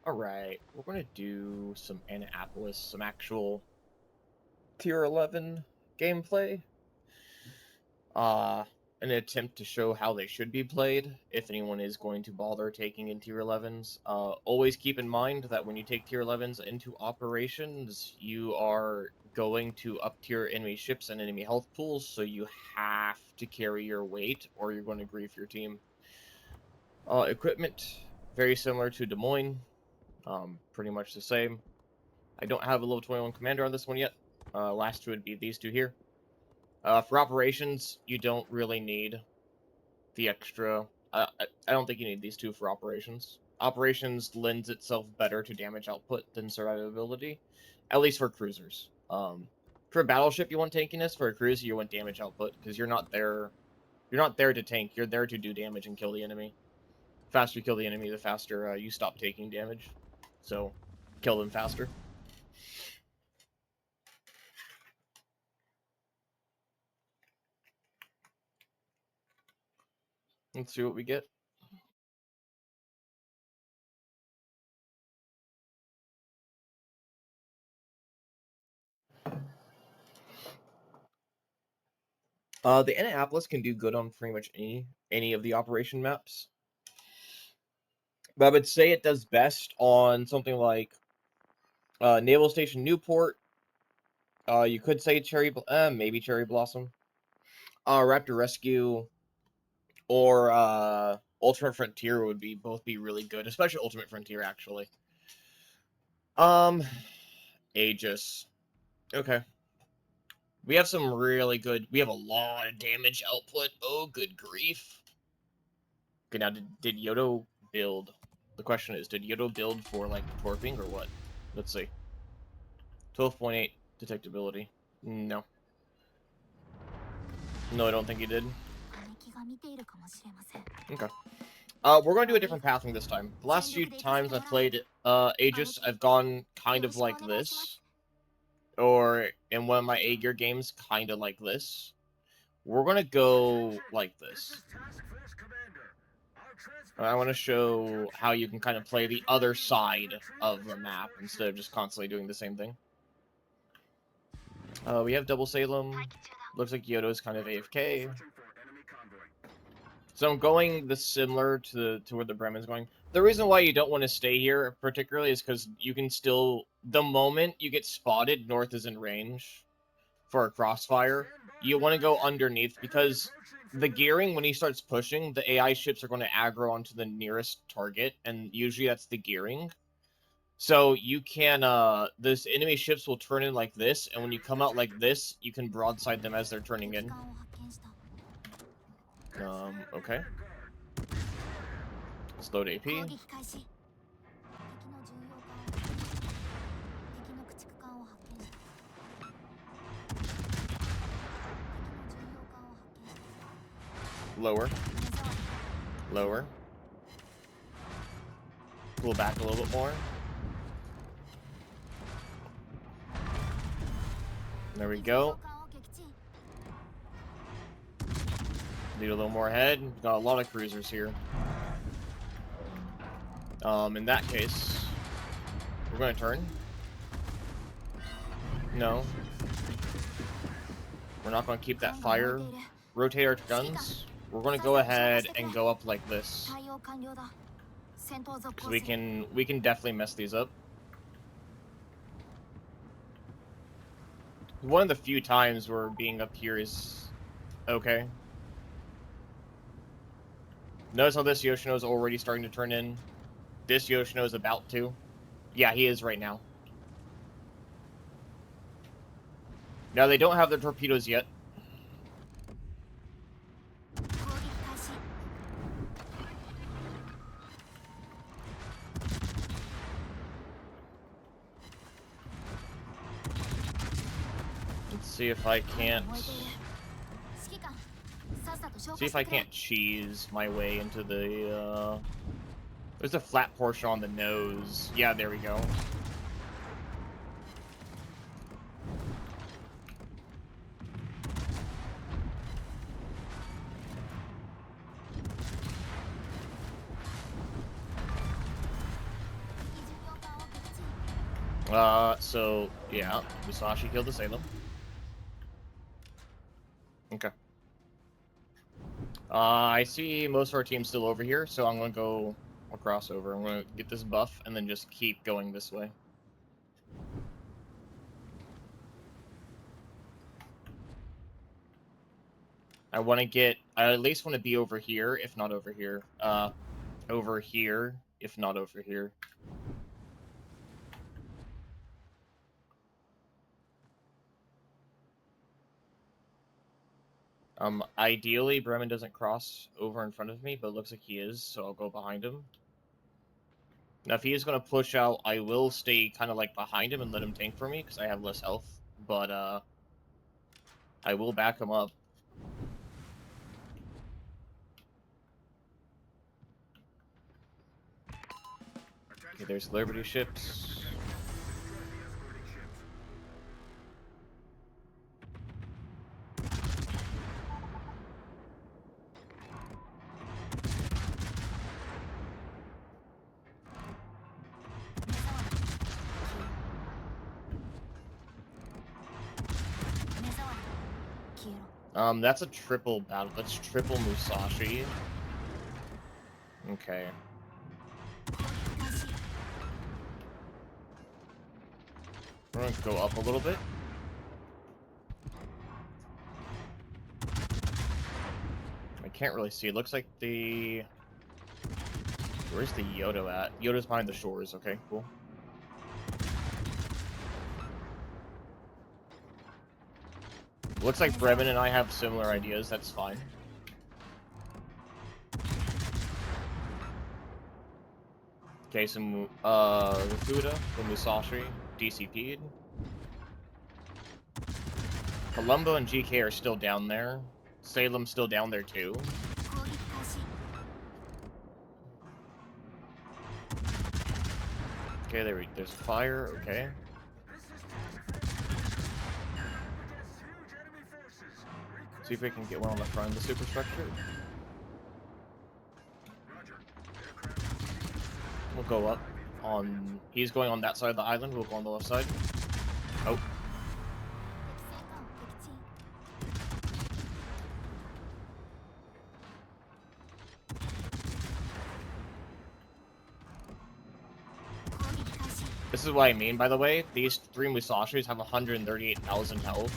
Alright, we're going to do some Annapolis, some actual Tier 11 gameplay. Uh, an attempt to show how they should be played, if anyone is going to bother taking in Tier 11s. Always keep in mind that when you take Tier 11s into operations, you are going to up-tier enemy ships and enemy health pools, so you have to carry your weight, or you're going to grief your team. Equipment, very similar to Des Moines. Pretty much the same. I don't have a level 21 commander on this one yet. Last two would be these two here. For operations, you don't really need the extra. I don't think you need these two for operations. Operations lends itself better to damage output than survivability, at least for cruisers. For a battleship, you want tankiness. For a cruiser, you want damage output because you're not there. You're not there to tank. You're there to do damage and kill the enemy. The faster you kill the enemy, the faster you stop taking damage. So, kill them faster. Let's see what we get. The Annapolis can do good on pretty much any of the operation maps. But I would say it does best on something like Naval Station Newport. You could say maybe Cherry Blossom. Raptor Rescue or Ultimate Frontier would both be really good, especially Ultimate Frontier actually. Aegis. Okay. We have some really good. We have a lot of damage output. Oh, good grief. Okay, now did Yodo build? The question is, did Yodo build for like torping or what? Let's see. 12.8 detectability. No. No, I don't think he did. Okay. We're going to do a different pathing this time. The last few times I've played Aegis, I've gone kind of like this. Or in one of my A-Gear games, kind of like this. We're going to go like this. I want to show how you can kind of play the other side of the map instead of just constantly doing the same thing. We have Double Salem. Looks like Yodo's kind of AFK. So I'm going the similar to where the Bremen's going. The reason why you don't want to stay here particularly is because you can still, the moment you get spotted, North is in range for a crossfire. You want to go underneath because the gearing, when he starts pushing, the AI ships are going to aggro onto the nearest target, and usually that's the gearing. So you can, those enemy ships will turn in like this, and when you come out like this, you can broadside them as they're turning in. Okay. Slowed AP. Lower. Lower. Pull back a little bit more. There we go. Need a little more ahead. We've got a lot of cruisers here. In that case, we're going to turn. No. We're not going to keep that fire. Rotate our guns. We're going to go ahead and go up like this. Because we can definitely mess these up. One of the few times where being up here is okay. Notice how this Yoshino is already starting to turn in. This Yoshino is about to. Yeah, he is right now. Now, they don't have their torpedoes yet. Let's see if I can't... See if I can't cheese my way into the, There's a flat portion on the nose. Yeah, there we go. So, yeah, Musashi killed the Salem. Okay. I see most of our team still over here, so I'm gonna go across over. I'm gonna get this buff, and then just keep going this way. I at least want to be over here, if not over here. Over here, if not over here. Ideally, Bremen doesn't cross over in front of me, but it looks like he is, so I'll go behind him. Now, if he is going to push out, I will stay kind of like behind him and let him tank for me, because I have less health, but, I will back him up. Okay, there's Liberty ships. That's a triple battle. That's triple Musashi. Okay. We're gonna go up a little bit. I can't really see. It looks like the... Where's the Yodo at? Yodo's behind the shores. Okay, cool. Looks like Bremen and I have similar ideas. That's fine. Okay, some Fuda, the Musashi, DCP'd. Columbo and GK are still down there. Salem's still down there too. Okay, there's a fire. Okay. See if we can get one on the front of the superstructure. We'll go up on... He's going on that side of the island. We'll go on the left side. Oh. This is what I mean, by the way. These 3 Musashis have 138,000 health.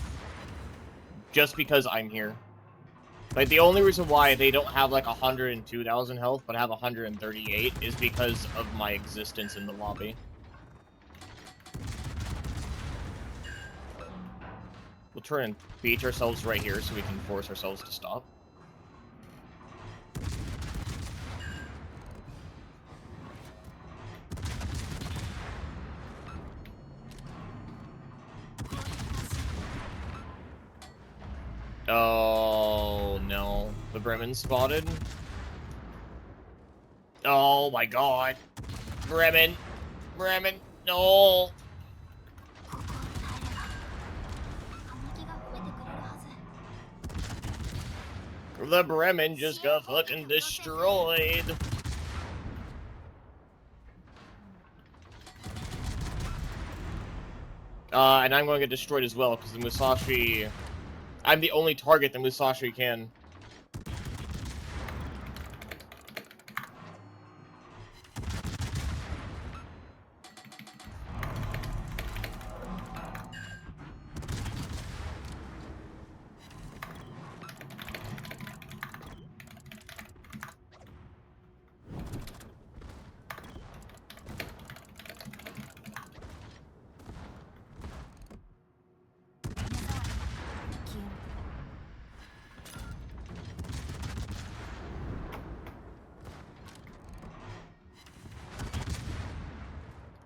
Just because I'm here. Like, the only reason why they don't have, like, 102,000 health, but have 138 is because of my existence in the lobby. We'll try and beach ourselves right here so we can force ourselves to stop. Oh, no. The Bremen spotted. Oh my god. Bremen. Bremen. No. The Bremen just got fucking destroyed. And I'm going to get destroyed as well, because the Musashi... I'm the only target that Musashi can.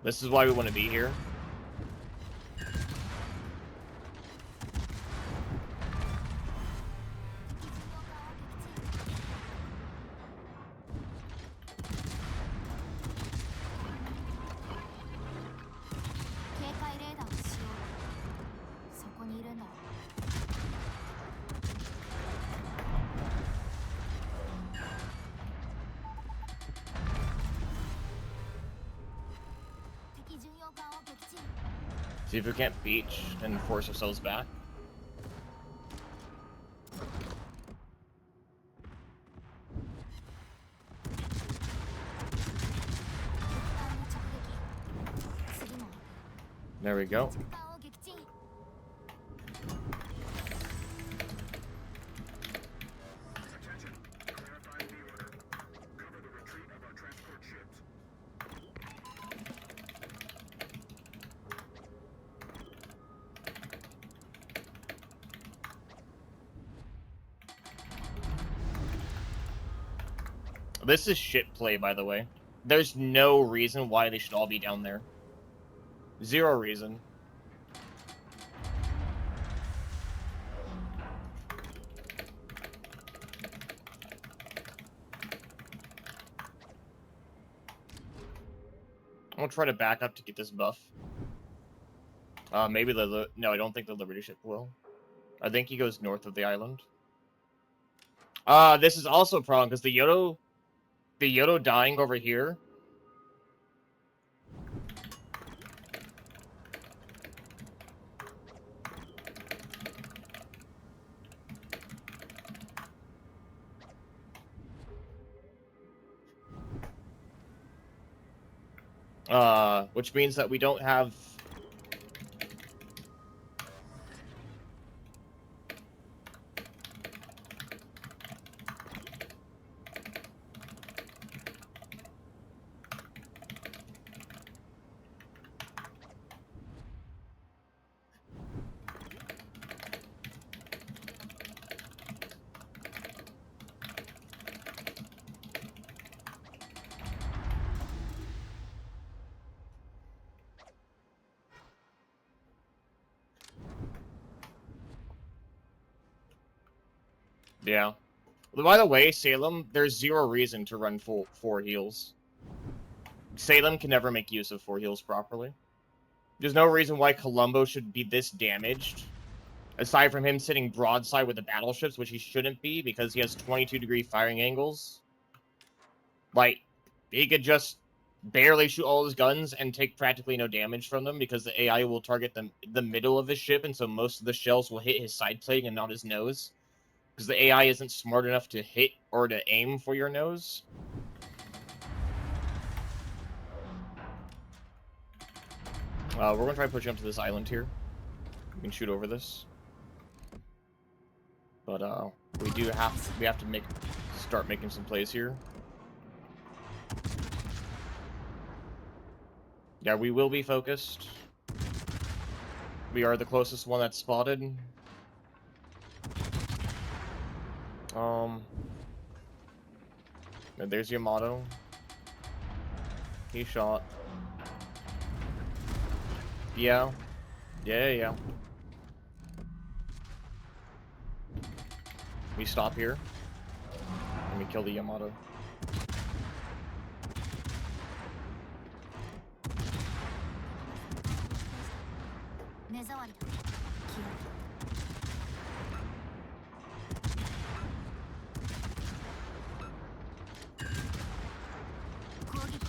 This is why we want to be here. See if we can't beach and force ourselves back. There we go. This is shit play, by the way. There's no reason why they should all be down there. Zero reason. I'm gonna try to back up to get this buff. Maybe no, I don't think the Liberty ship will. I think he goes north of the island. This is also a problem because the Yodo dying over here. Which means that we don't have... Yeah. By the way, Salem, there's zero reason to run full 4 heals. Salem can never make use of 4 heals properly. There's no reason why Columbo should be this damaged. Aside from him sitting broadside with the battleships, which he shouldn't be because he has 22-degree firing angles. Like, he could just barely shoot all his guns and take practically no damage from them because the AI will target the middle of his ship, and so most of the shells will hit his side plate and not his nose. Because the AI isn't smart enough to hit or to aim for your nose. We're gonna try pushing up to this island here. We can shoot over this. But we have to start making some plays here. Yeah, we will be focused. We are the closest one that's spotted. There's Yamato. He shot. Yeah. Yeah. We stop here. And we kill the Yamato.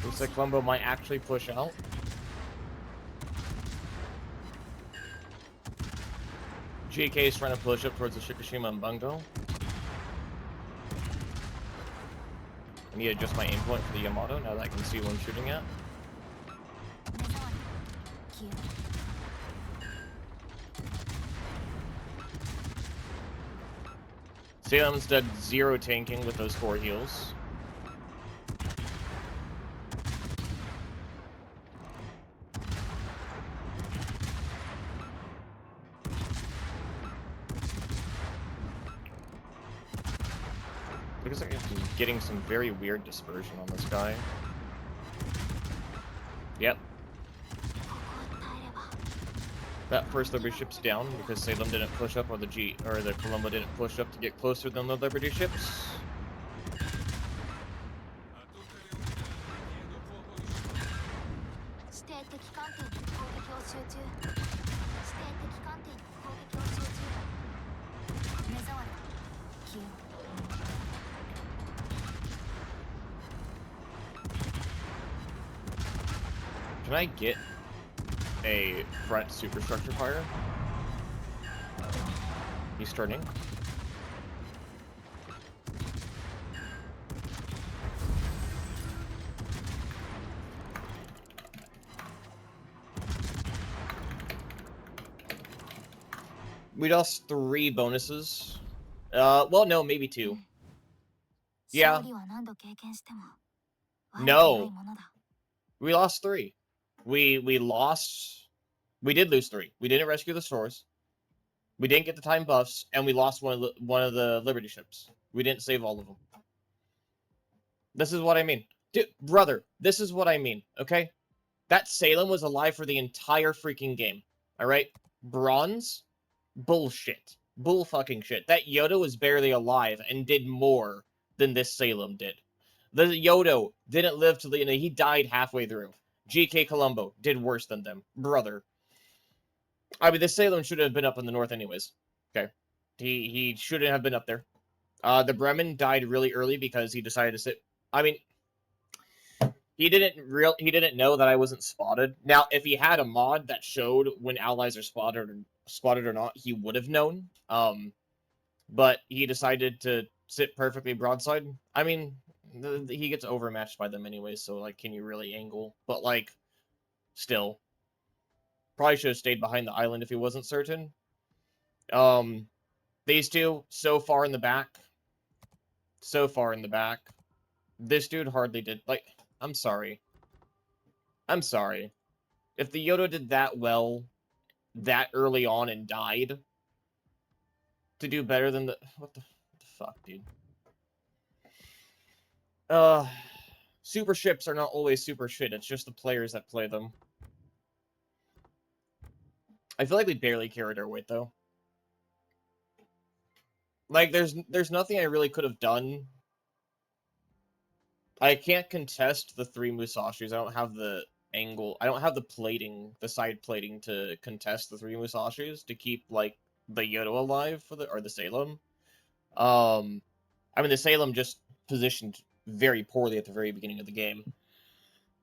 Looks like Columbo might actually push out. GK is trying to push up towards the Shikishima and Bungo. I need to adjust my aim point for the Yamato now that I can see what I'm shooting at. Salem's did 0 tanking with those 4 heals. Looks like I'm getting some very weird dispersion on this guy. Yep. That first Liberty ship's down because Salem didn't push up, or the Columbo didn't push up to get closer than the Liberty ships. Can I get a front superstructure fire. He's turning. We lost 3 bonuses. Well, no, maybe 2. Yeah. No. We lost 3. We lost. We did lose 3. We didn't rescue the stores. We didn't get the time buffs, and we lost one of the Liberty ships. We didn't save all of them. This is what I mean. Dude, brother, this is what I mean, okay? That Salem was alive for the entire freaking game. Alright? Bronze? Bullshit. Bull fucking shit. That Yoda was barely alive and did more than this Salem did. The Yoda didn't live till the end. He died halfway through. GK Colombo did worse than them. Brother. I mean, this Salem should have been up in the north anyways. Okay. He shouldn't have been up there. The Bremen died really early because he decided to sit... I mean... He didn't know that I wasn't spotted. Now, if he had a mod that showed when allies are spotted or not, he would have known. But he decided to sit perfectly broadside. I mean, he gets overmatched by them anyway, so, like, can you really angle? But, like, still. Probably should have stayed behind the island if he wasn't certain. These two, so far in the back. So far in the back. This dude hardly did, like... I'm sorry. I'm sorry. If the Yoda did that well, that early on and died, to do better than the... What the fuck, dude? Super ships are not always super shit. It's just the players that play them. I feel like we barely carried our weight, though. Like, there's nothing I really could have done. I can't contest the 3 Musashis. I don't have the angle. I don't have the plating, the side plating to contest the 3 Musashis to keep, like, the Yoda alive for the Salem. I mean, the Salem just positioned very poorly at the very beginning of the game.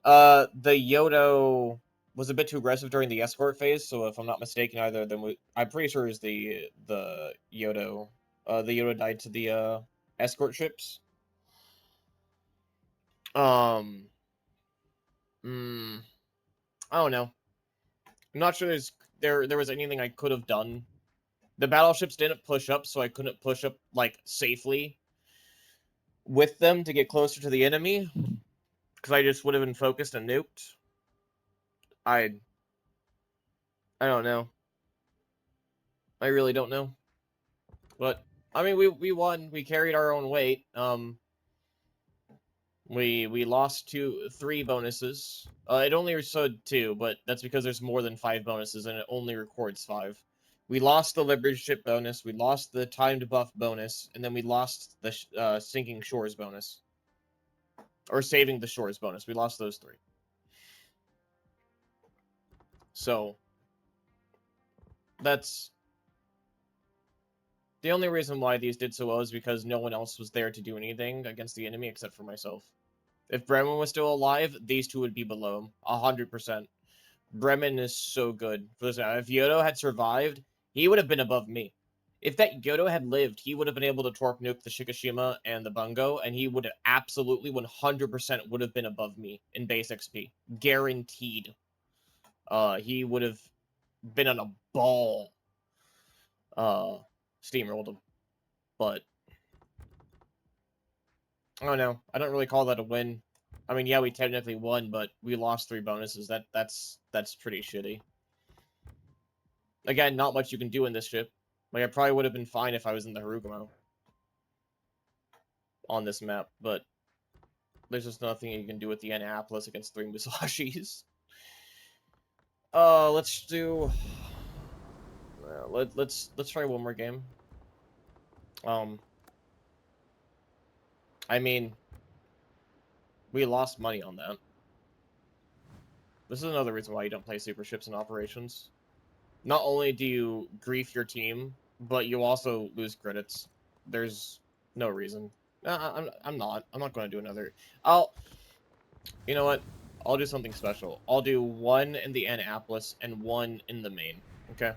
The Yoda was a bit too aggressive during the escort phase, so if I'm not mistaken, either of them, I'm pretty sure is the Yoda. The Yoda died to the escort ships. I don't know. I'm not sure there was anything I could have done. The battleships didn't push up, so I couldn't push up, like, safely with them to get closer to the enemy, because I just would have been focused and nuked. I don't know. I really don't know. But, I mean, we won. We carried our own weight. We lost 3 bonuses. It only showed 2, but that's because there's more than 5 bonuses, and it only records 5. We lost the Liberty Ship bonus, we lost the Timed Buff bonus, and then we lost the Sinking Shores bonus. Or Saving the Shores bonus. We lost those 3. So, that's... The only reason why these did so well is because no one else was there to do anything against the enemy except for myself. If Bremen was still alive, these 2 would be below him. 100%. Bremen is so good. If Yoda had survived, he would have been above me. If that Yoda had lived, he would have been able to torque nuke the Shikishima and the Bungo, and he would have absolutely 100% would have been above me in base XP. Guaranteed. He would have been on a ball. Steamrolled him. But I don't know. I don't really call that a win. I mean, yeah, we technically won, but we lost 3 bonuses. That's pretty shitty. Again, not much you can do in this ship. Like, I probably would have been fine if I was in the Harugamo on this map, but there's just nothing you can do with the Annapolis against 3 Musashis. Let's do... let's try one more game. I mean, we lost money on that. This is another reason why you don't play super ships in operations. Not only do you grief your team, but you also lose credits. There's no reason. I'm not going to do another. You know what? I'll do something special. I'll do one in the Annapolis and one in the Maine. Okay.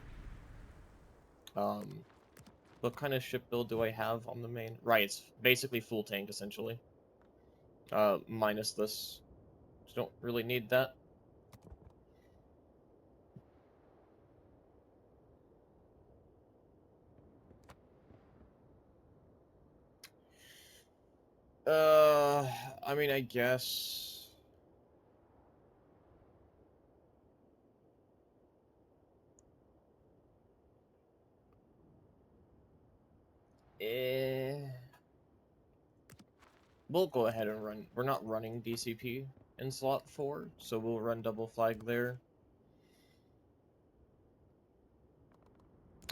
What kind of ship build do I have on the Maine? Right, it's basically full tank essentially. Minus this. Just don't really need that. I mean, I guess. We'll go ahead and run. We're not running DCP in slot 4, so we'll run double flag there.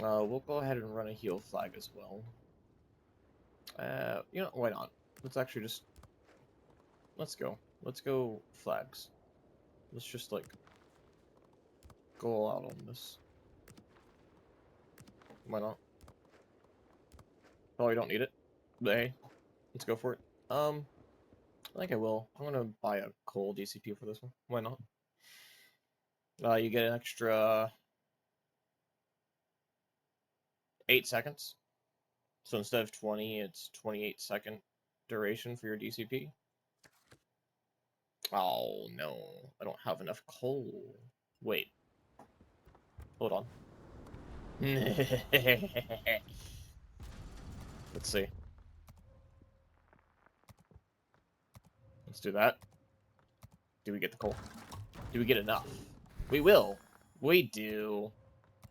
We'll go ahead and run a heal flag as well. You know, why not? Let's actually just... Let's go. Let's go flags. Let's just, like, go all out on this. Why not? Probably don't need it. But hey, let's go for it. I think I will. I'm gonna buy a coal DCP for this one. Why not? You get an extra 8 seconds. So instead of 20, it's 28-second duration for your DCP. Oh, no. I don't have enough coal. Wait. Hold on. Let's see. Let's do that. Do we get the coal? Do we get enough? We will. We do.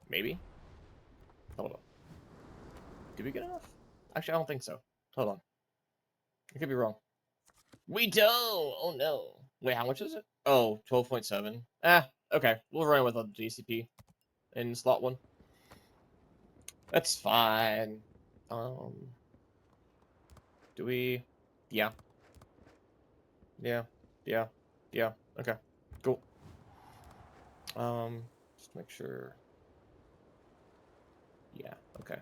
Maybe? Hold on. Did we get enough? Actually, I don't think so. Hold on. I could be wrong. We don't! Oh, no. Wait, how much is it? Oh, 12.7. Okay. We'll run with a DCP in slot 1. That's fine. Do we... Yeah. Yeah. Okay. Cool. Just make sure... Yeah, okay.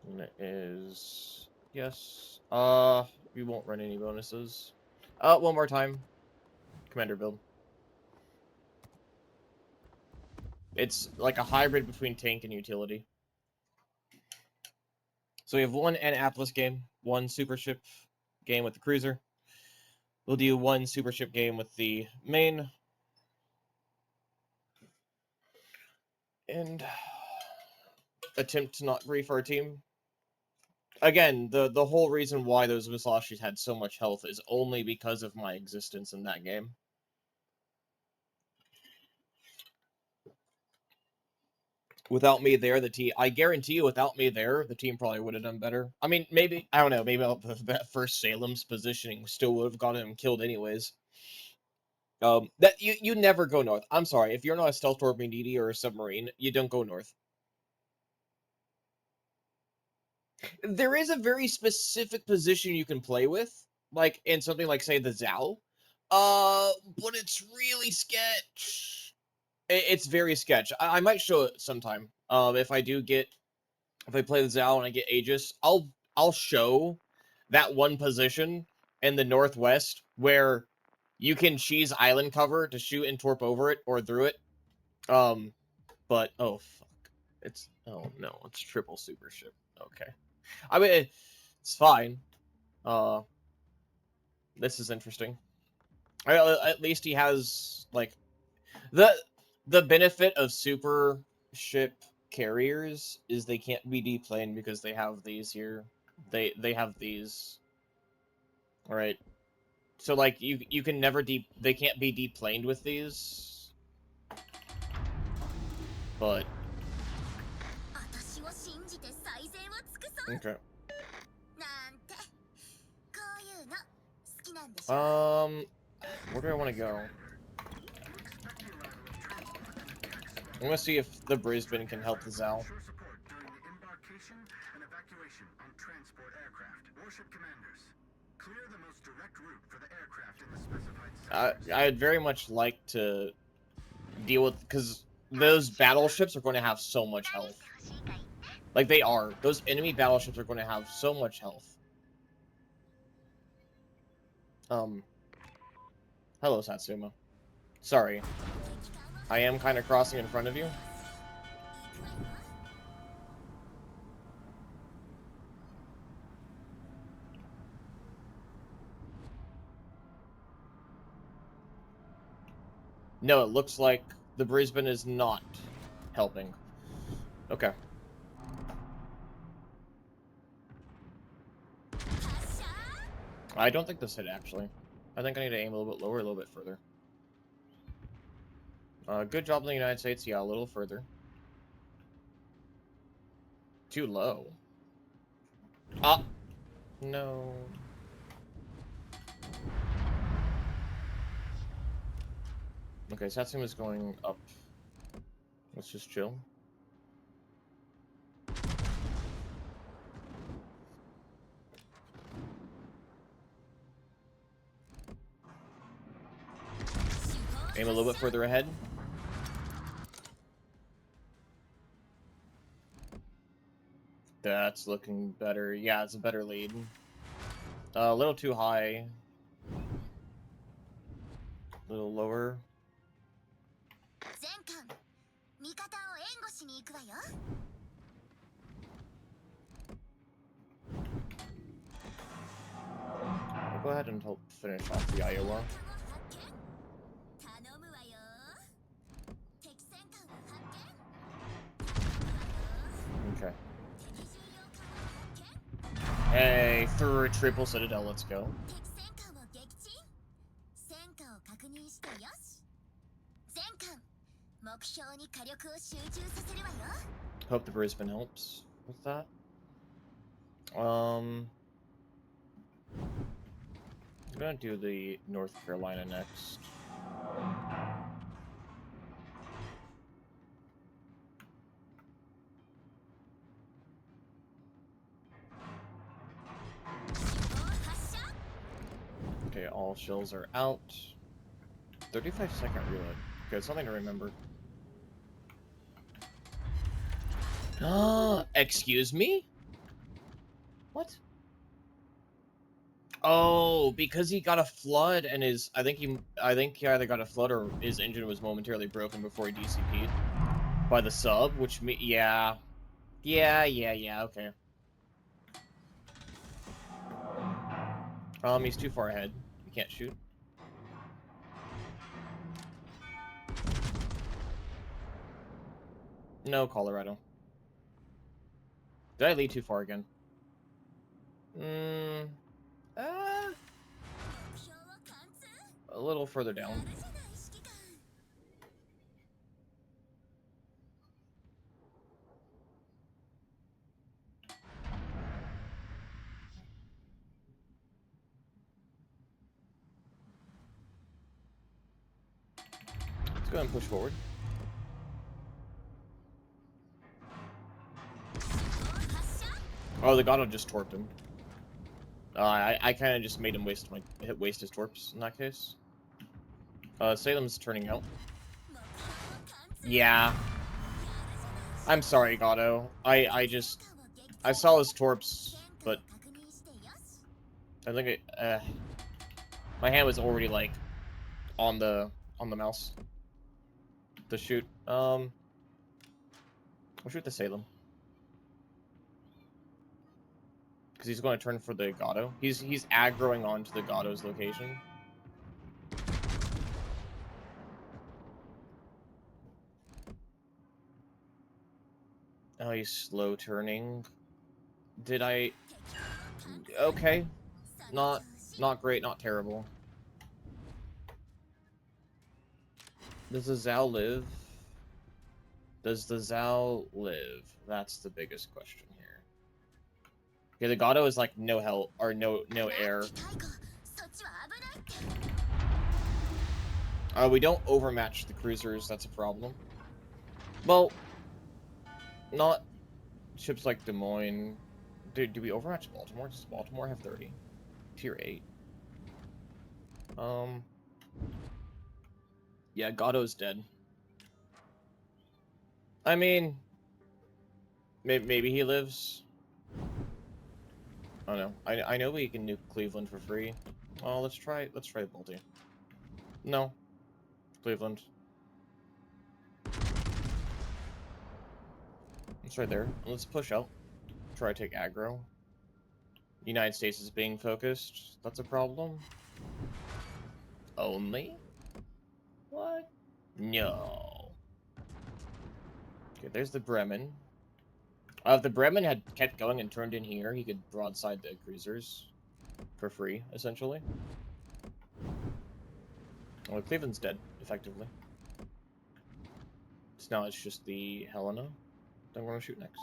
And it is... Yes. We won't run any bonuses. One more time. Commander build. It's like a hybrid between tank and utility. So we have one Annapolis game, one super ship game with the cruiser. We'll do one super ship game with the Maine. And attempt to not grief our team. Again, the whole reason why those Misashis had so much health is only because of my existence in that game. Without me there, I guarantee you, without me there, the team probably would have done better. I mean, maybe, I don't know, maybe that first Salem's positioning still would have gotten him killed anyways. That you never go north. I'm sorry, if you're not a stealth torpedo or a submarine, you don't go north. There is a very specific position you can play with, like in something like, say, the Zao. But it's really sketch. It's very sketch. I might show it sometime. If I play the Zao and I get Aegis, I'll show that one position in the northwest where you can cheese island cover to shoot and torp over it or through it. But oh fuck, oh no, it's triple super ship. Okay, I mean it's fine. This is interesting. At least he has like the benefit of super ship carriers is they can't be deplaned because they have these here. They have these. All right. So like you can never they can't be deplaned with these. But okay. Where do I want to go? I'm gonna see if the Brisbane can help the Zao. I'd very much like to deal with, because those battleships are going to have so much health. Like they are. Those enemy battleships are going to have so much health. Hello, Satsuma. Sorry. I am kind of crossing in front of you. No, it looks like the Brisbane is not helping. Okay. I don't think this hit, actually. I think I need to aim a little bit lower, a little bit further. Good job in the United States. Yeah, a little further. Too low. Ah! No. Okay, Satsuma's going up. Let's just chill. Aim a little bit further ahead. That's looking better. Yeah, it's a better lead. A little too high. A little lower. I'll go ahead and help finish off the Iowa. Okay. Hey, through a triple citadel, let's go. Hope the Brisbane helps with that. I'm gonna do the North Carolina next. Okay, all shells are out. 35-second reload. Okay, something to remember. Excuse me? What? Oh, because he got a flood and I think he either got a flood or his engine was momentarily broken before he DCP'd by the sub, which yeah, okay. He's too far ahead. He can't shoot. No, Colorado. Did I lead too far again? A little further down. Let's go ahead and push forward. Oh, the Gato just torped him. I kind of just made him waste his torps in that case. Salem's turning out. Yeah. I'm sorry, Gato. I saw his torps, but I think my hand was already like on the mouse to shoot. I'll shoot the Salem. Because he's going to turn for the Gato. He's aggroing onto the Gato's location. Oh, he's slow turning. Did I... Okay. Not great, not terrible. Does the Zhao live? Does the Zhao live? That's the biggest question here. Okay, the Gato is like no help or no air. We don't overmatch the cruisers, that's a problem. Well, not ships like Des Moines. Do we overmatch Baltimore? Does Baltimore have 30? Tier 8. Yeah, Gato's dead. I mean, maybe he lives. I don't know. I know we can nuke Cleveland for free. Oh, let's try Balti. No. Cleveland. It's right there. Let's push out. Try to take aggro. United States is being focused. That's a problem. Only? What? No. Okay, there's the Bremen. If the Bremen had kept going and turned in here, he could broadside the cruisers for free, essentially. Well, Cleveland's dead, effectively. So now it's just the Helena that we're going to shoot next.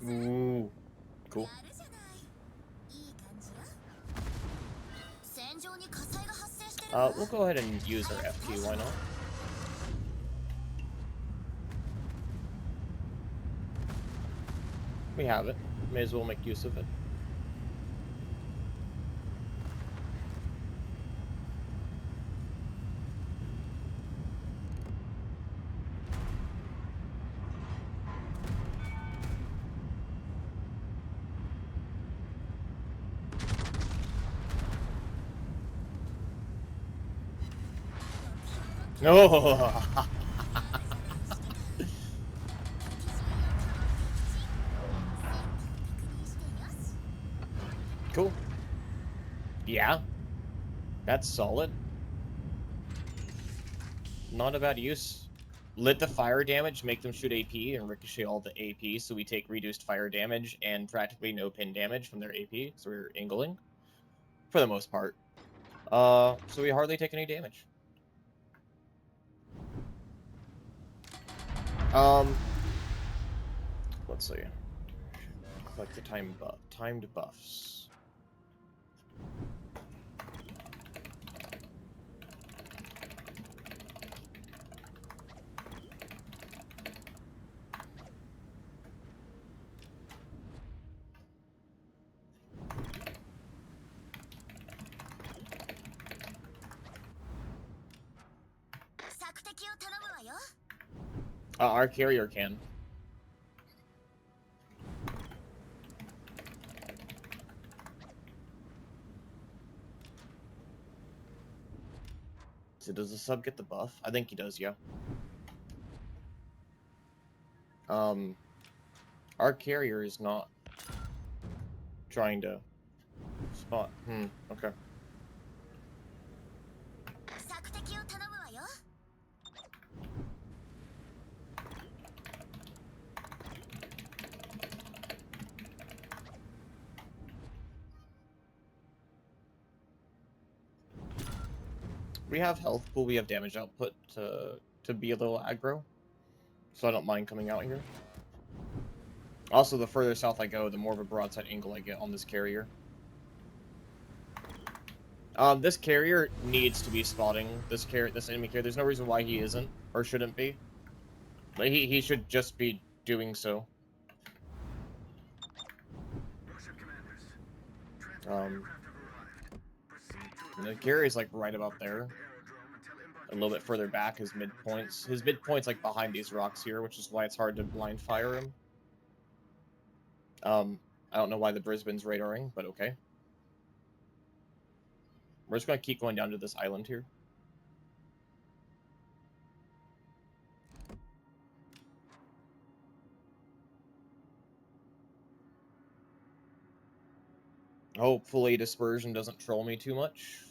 Ooh, cool. We'll go ahead and use our FP, why not? We have it. May as well make use of it. No. Cool. Yeah. That's solid. Not a bad use. Let the fire damage make them shoot AP and ricochet all the AP, so we take reduced fire damage and practically no pin damage from their AP, so we're angling. For the most part. So we hardly take any damage. Let's see. Like the timed buffs. Our carrier can. So does the sub get the buff? I think he does, yeah. Our carrier is not trying to spot. Okay. We have health pool, we have damage output to be a little aggro. So I don't mind coming out here. Also, the further south I go, the more of a broadside angle I get on this carrier. This carrier needs to be spotting this enemy carrier. There's no reason why he isn't, or shouldn't be. But he should just be doing so. The carrier's like right about there. A little bit further back, his midpoints. His midpoint's like behind these rocks here, which is why it's hard to blind fire him. I don't know why the Brisbane's radaring, but okay. We're just gonna keep going down to this island here. Hopefully dispersion doesn't troll me too much.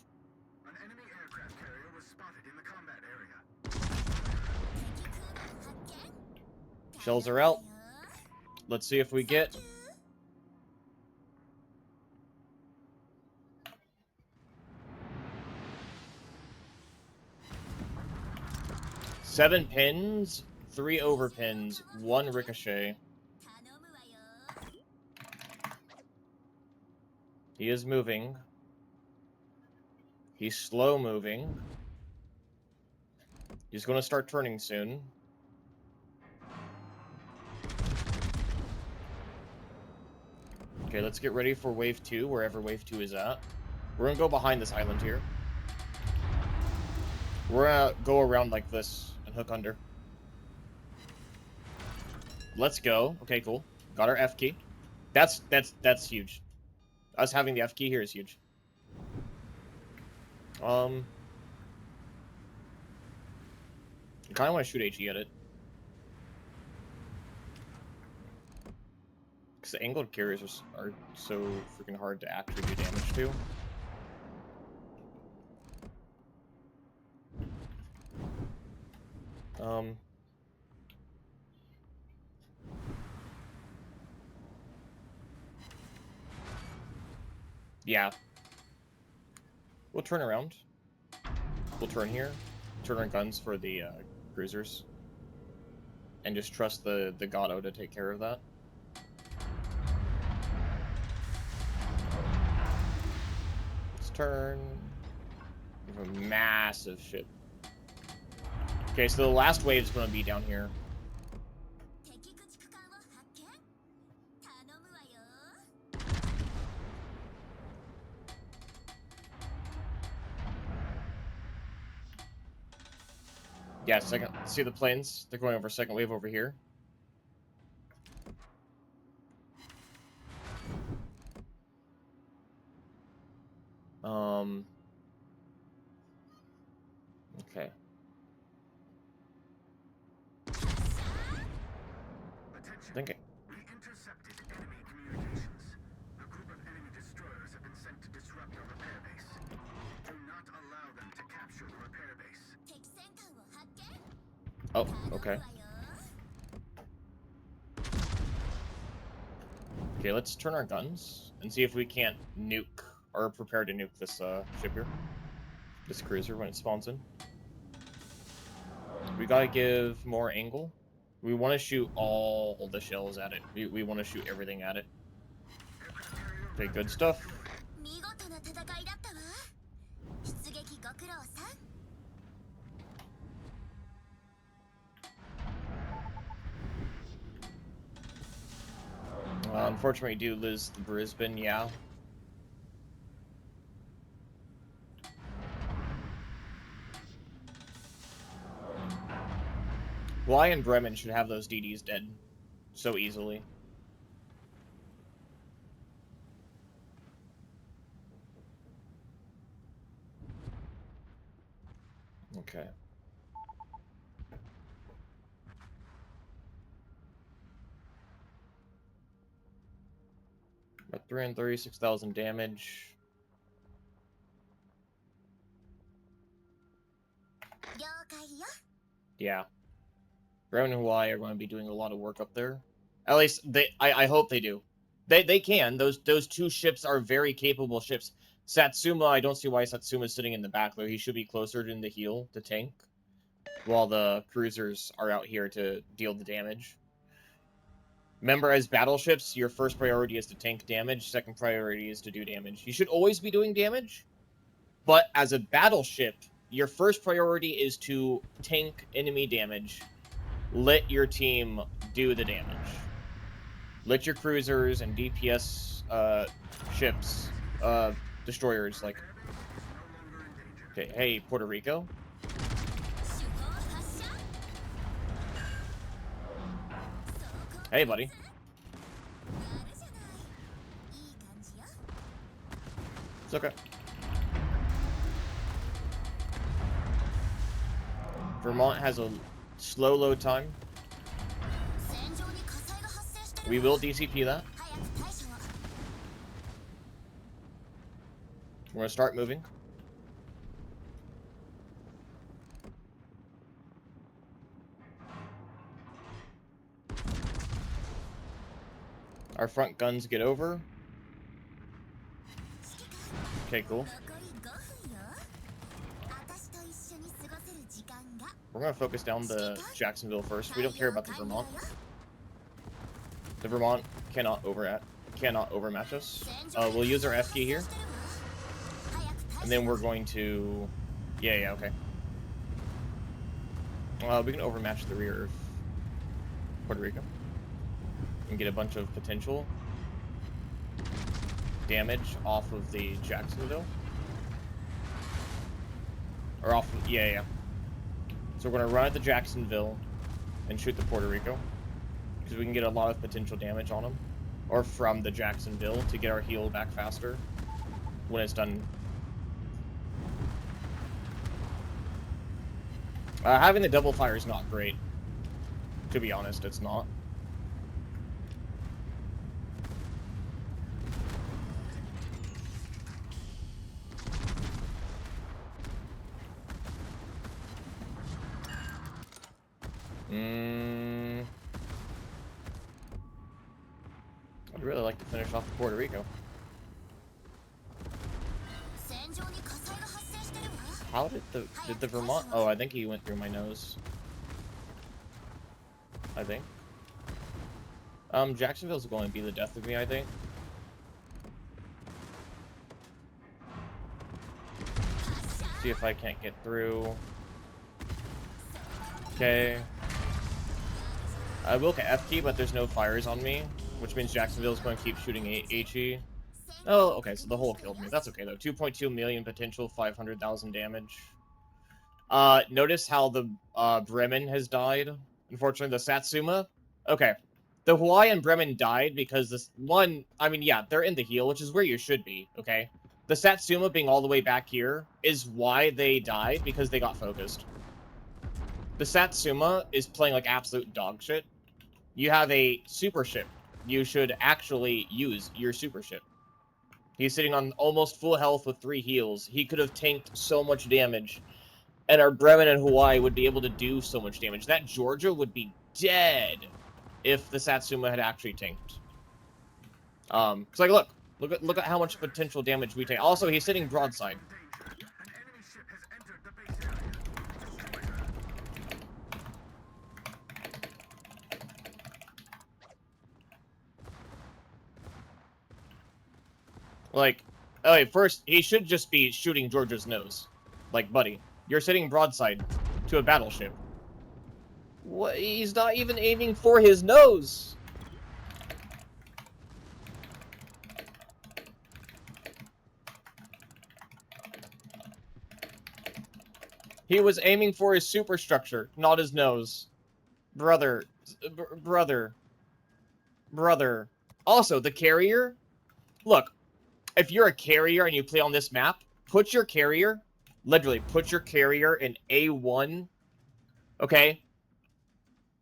An enemy aircraft carrier was spotted in the combat area. Shells are out. Let's see if we get... Seven pins, 3 overpins, 1 ricochet. He is moving. He's slow moving. He's going to start turning soon. Okay, let's get ready for wave 2, wherever wave 2 is at. We're going to go behind this island here. We're going to go around like this and hook under. Let's go. Okay, cool. Got our F key. That's huge. Us having the F key here is huge. I kind of want to shoot HE at it. Because the angled carriers are so freaking hard to actually do damage to. Yeah. We'll turn around. We'll turn here. Turn our guns for the cruisers. And just trust the Gato to take care of that. Let's turn. We have a massive ship. Okay, so the last wave is going to be down here. Yeah, second. See the planes? They're going over second wave over here. Okay. Attention. We intercepted enemy communications. A group of enemy destroyers have been sent to disrupt our repair base. Do not allow them to capture the repair base. Oh, okay. Okay, let's turn our guns and see if we can't nuke or prepare to nuke this ship here. This cruiser when it spawns in. We gotta give more angle. We want to shoot all the shells at it. We want to shoot everything at it. Okay, good stuff. Unfortunately, we do lose the Brisbane, yeah. Bly and Bremen should have those DDs dead so easily. Okay. About 336,000 damage. Yeah. Brown and Hawaii are going to be doing a lot of work up there. At least I hope they do. They can. Those two ships are very capable ships. Satsuma, I don't see why Satsuma's sitting in the back though. He should be closer to the heel to tank, while the cruisers are out here to deal the damage. Remember, as battleships, your first priority is to tank damage. Second priority is to do damage. You should always be doing damage, but as a battleship, your first priority is to tank enemy damage. Let your team do the damage. Let your cruisers and DPS ships, destroyers, like... Okay, hey, Puerto Rico. Hey, buddy. It's okay. Vermont has a slow load time. We will DCP that. We're gonna start moving. Our front guns get over. Okay, cool. We're gonna focus down the Jacksonville first. We don't care about the Vermont. The Vermont cannot overmatch us. We'll use our F key here. And then we're going to... Yeah, okay. We can overmatch the rear of Puerto Rico. And get a bunch of potential damage off of the Jacksonville. Or off of... Yeah. So we're going to run at the Jacksonville and shoot the Puerto Rico. because we can get a lot of potential damage on him, or from the Jacksonville to get our heal back faster when it's done. Having the double fire is not great. To be honest, it's not. I'd really like to finish off Puerto Rico. How did the Vermont? Oh, I think he went through my nose. I think. Jacksonville's going to be the death of me, I think. See if I can't get through. Okay. I will get F key, but there's no fires on me, which means Jacksonville's going to keep shooting HE. Oh, okay, so the hole killed me. That's okay, though. 2.2 million potential, 500,000 damage. Notice how the Bremen has died. Unfortunately, the Satsuma. Okay. The Hawaii and Bremen died because this one, I mean, yeah, they're in the heel, which is where you should be, okay? The Satsuma being all the way back here is why they died, because they got focused. The Satsuma is playing like absolute dog shit. You have a super ship. You should actually use your super ship. He's sitting on almost full health with 3 heals. He could have tanked so much damage. And our Bremen and Hawaii would be able to do so much damage. That Georgia would be dead if the Satsuma had actually tanked. Cause like look at how much potential damage we take. Also, he's sitting broadside. Like, okay, first he should just be shooting Georgia's nose. Like, buddy, you're sitting broadside to a battleship. What? He's not even aiming for his nose. He was aiming for his superstructure, not his nose. Brother. Also, the carrier. Look, if you're a carrier and you play on this map, put your carrier, literally, put your carrier in A1. Okay?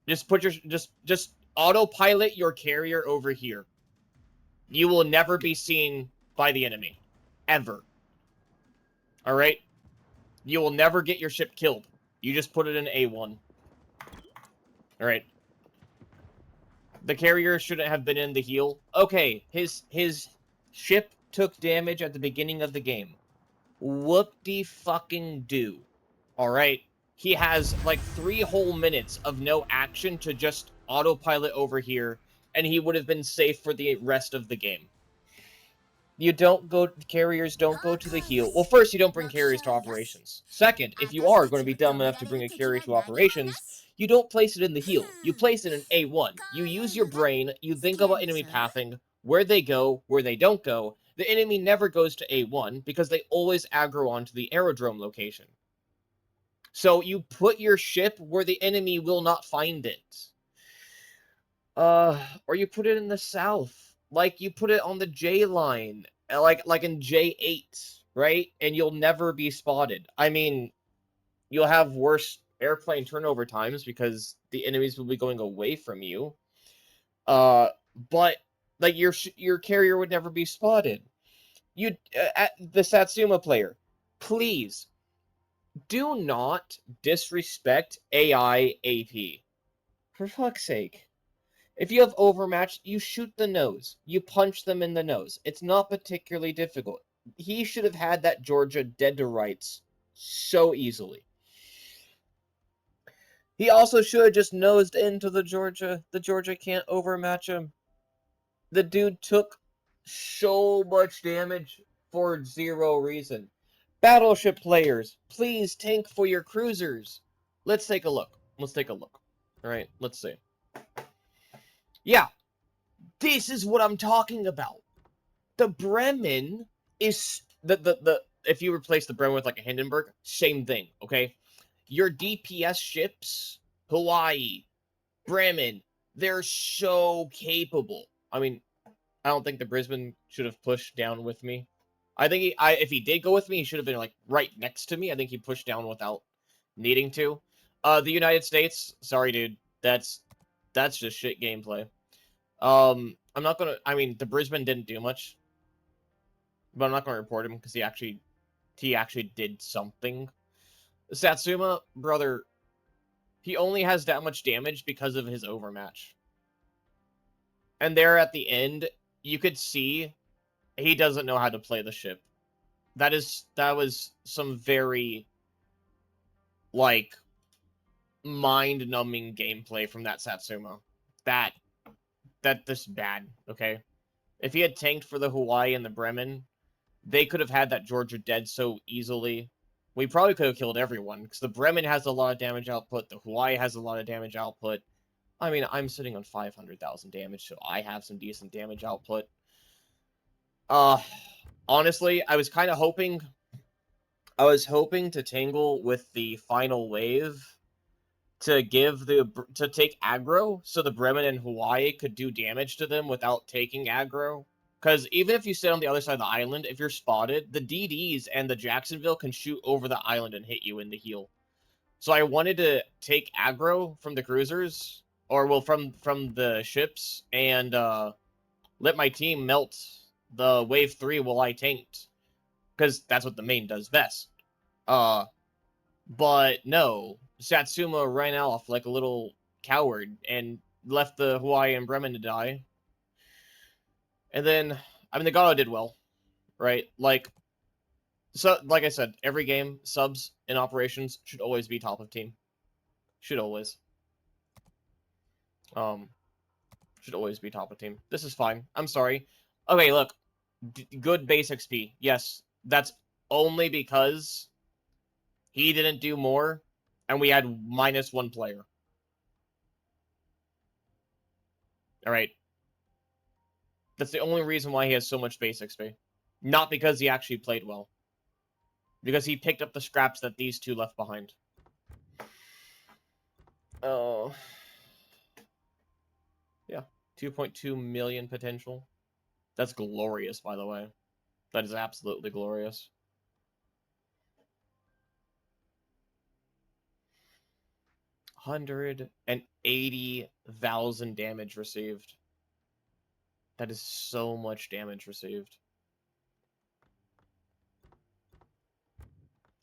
Just put your, just autopilot your carrier over here. You will never be seen by the enemy. Ever. Alright? You will never get your ship killed. You just put it in A1. Alright. The carrier shouldn't have been in the heel. Okay, his ship took damage at the beginning of the game. Whoop-de-fucking-do. Alright? He has, like, 3 whole minutes of no action to just autopilot over here, and he would have been safe for the rest of the game. You don't go, carriers don't go to the heel. Well, first, you don't bring carriers to operations. Second, if you are going to be dumb enough to bring a carrier to operations, you don't place it in the heel. You place it in A1. You use your brain, you think about enemy pathing, where they go, where they don't go. The enemy never goes to A1, because they always aggro onto the aerodrome location. So you put your ship where the enemy will not find it. Or you put it in the south. Like, you put it on the J line. Like in J8, right? And you'll never be spotted. I mean, you'll have worse airplane turnover times because the enemies will be going away from you. But, like, your carrier would never be spotted. The Satsuma player, please, do not disrespect AI AP. For fuck's sake. If you have overmatched, you shoot the nose. You punch them in the nose. It's not particularly difficult. He should have had that Georgia dead to rights so easily. He also should have just nosed into the Georgia. The Georgia can't overmatch him. The dude took so much damage for 0 reason. Battleship players, please tank for your cruisers. Let's take a look. Alright, let's see. Yeah, this is what I'm talking about. The Bremen is if you replace the Bremen with like a Hindenburg, same thing, okay? Your DPS ships, Hawaii, Bremen, they're so capable. I mean, I don't think the Brisbane should have pushed down with me. I think if he did go with me, he should have been like right next to me. I think he pushed down without needing to. The United States, sorry, dude, that's just shit gameplay. I'm not gonna. I mean, the Brisbane didn't do much, but I'm not gonna report him because he actually did something. Satsuma, brother, he only has that much damage because of his overmatch. And there at the end, you could see he doesn't know how to play the ship. That was some very, like, mind-numbing gameplay from that Satsuma. That's bad, okay? If he had tanked for the Hawaii and the Bremen, they could have had that Georgia dead so easily. We probably could have killed everyone, because the Bremen has a lot of damage output, the Hawaii has a lot of damage output. I mean, I'm sitting on 500,000 damage, so I have some decent damage output. Honestly, I was kind of hoping... I was hoping to tangle with the final wave to take aggro, so the Bremen and Hawaii could do damage to them without taking aggro. Because even if you sit on the other side of the island, if you're spotted, the DDs and the Jacksonville can shoot over the island and hit you in the heel. So I wanted to take aggro from the cruisers, or well, from the ships, and let my team melt the wave 3 while I tanked. Because that's what the main does best. But no, Satsuma ran off like a little coward and left the Hawaii and Bremen to die. And then, I mean, the Gato did well, right? Like I said, every game, subs and operations should always be top of team. Should always. Should always be top of team. This is fine. I'm sorry. Okay, look. Good base XP. Yes, that's only because he didn't do more, and we had -1 player. Alright. That's the only reason why he has so much base XP. Not because he actually played well. Because he picked up the scraps that these two left behind. Oh. Yeah. 2.2 million potential. That's glorious, by the way. That is absolutely glorious. $180,000 damage received. That is so much damage received.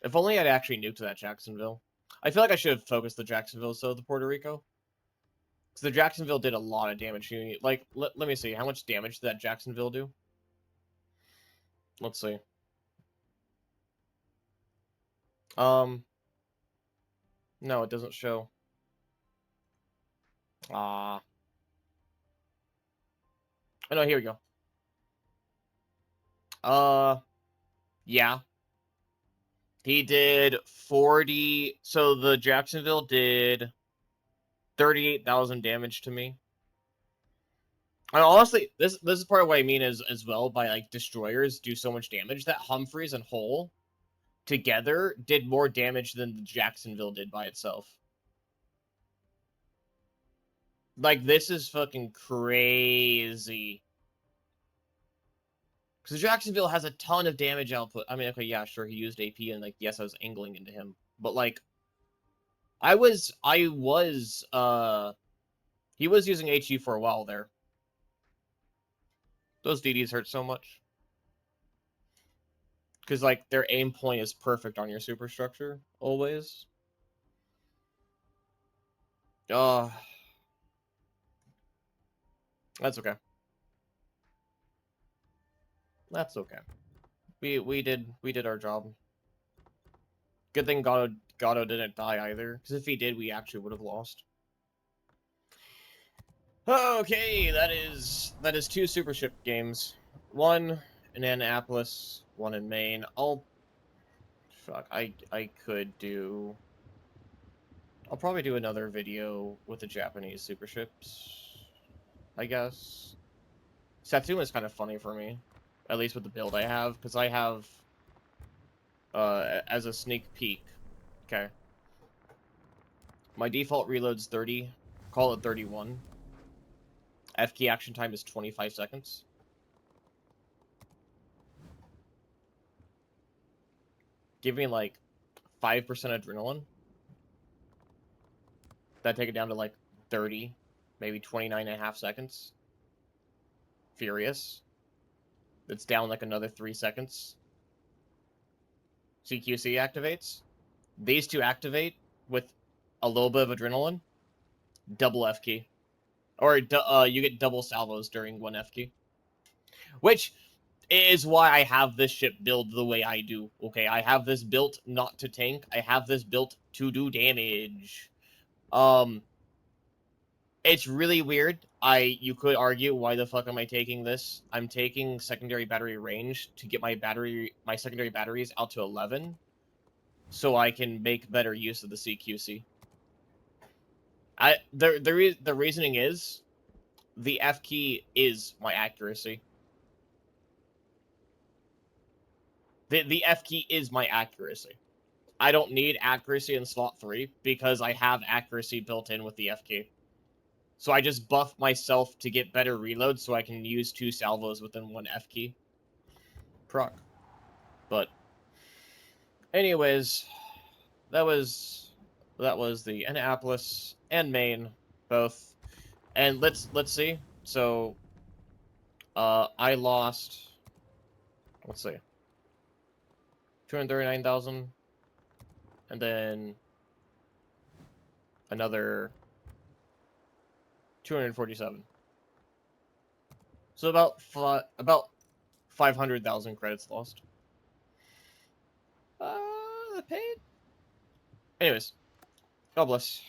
If only I'd actually nuked that Jacksonville. I feel like I should have focused the Jacksonville so the Puerto Rico. Because the Jacksonville did a lot of damage. Like, let me see. How much damage did that Jacksonville do? Let's see. No, it doesn't show. Oh, no, here we go. Yeah. He did 40... So the Jacksonville did 38,000 damage to me. And honestly, this is part of what I mean as well by, like, destroyers do so much damage that Humphreys and Hull together did more damage than the Jacksonville did by itself. Like, this is fucking crazy. Because Jacksonville has a ton of damage output. I mean, okay, yeah, sure, he used AP, and, like, yes, I was angling into him. But, like, he was using HE for a while there. Those DDs hurt so much. Because, like, their aim point is perfect on your superstructure, always. That's okay. That's okay. We did our job. Good thing Gato didn't die either, because if he did, we actually would have lost. Okay, that is 2 super ship games. One in Annapolis, one in Maine. Fuck, I could do... I'll probably do another video with the Japanese super ships, I guess. Satsuma is kind of funny for me, at least with the build I have, because I have, as a sneak peek, okay. My default reload's 30, call it 31. F key action time is 25 seconds. Give me like 5% adrenaline. That take it down to like 30, maybe 29.5 seconds. Furious. That's down like another 3 seconds. CQC activates. These two activate with a little bit of adrenaline. Double F key. Or you get double salvos during one F key. Which is why I have this ship build the way I do. Okay, I have this built not to tank. I have this built to do damage. It's really weird. You could argue, why the fuck am I taking this? I'm taking secondary battery range to get my secondary batteries out to 11, so I can make better use of the CQC. The reasoning is, the F key is my accuracy. The F key is my accuracy. I don't need accuracy in slot 3 because I have accuracy built in with the F key. So I just buff myself to get better reload so I can use 2 salvos within one F key. Proc. But anyways, that was the Annapolis and Maine both. And let's see. So I lost, let's see, 239,000, and then another 247. So about 500,000 credits lost. That paid. Anyways, God bless.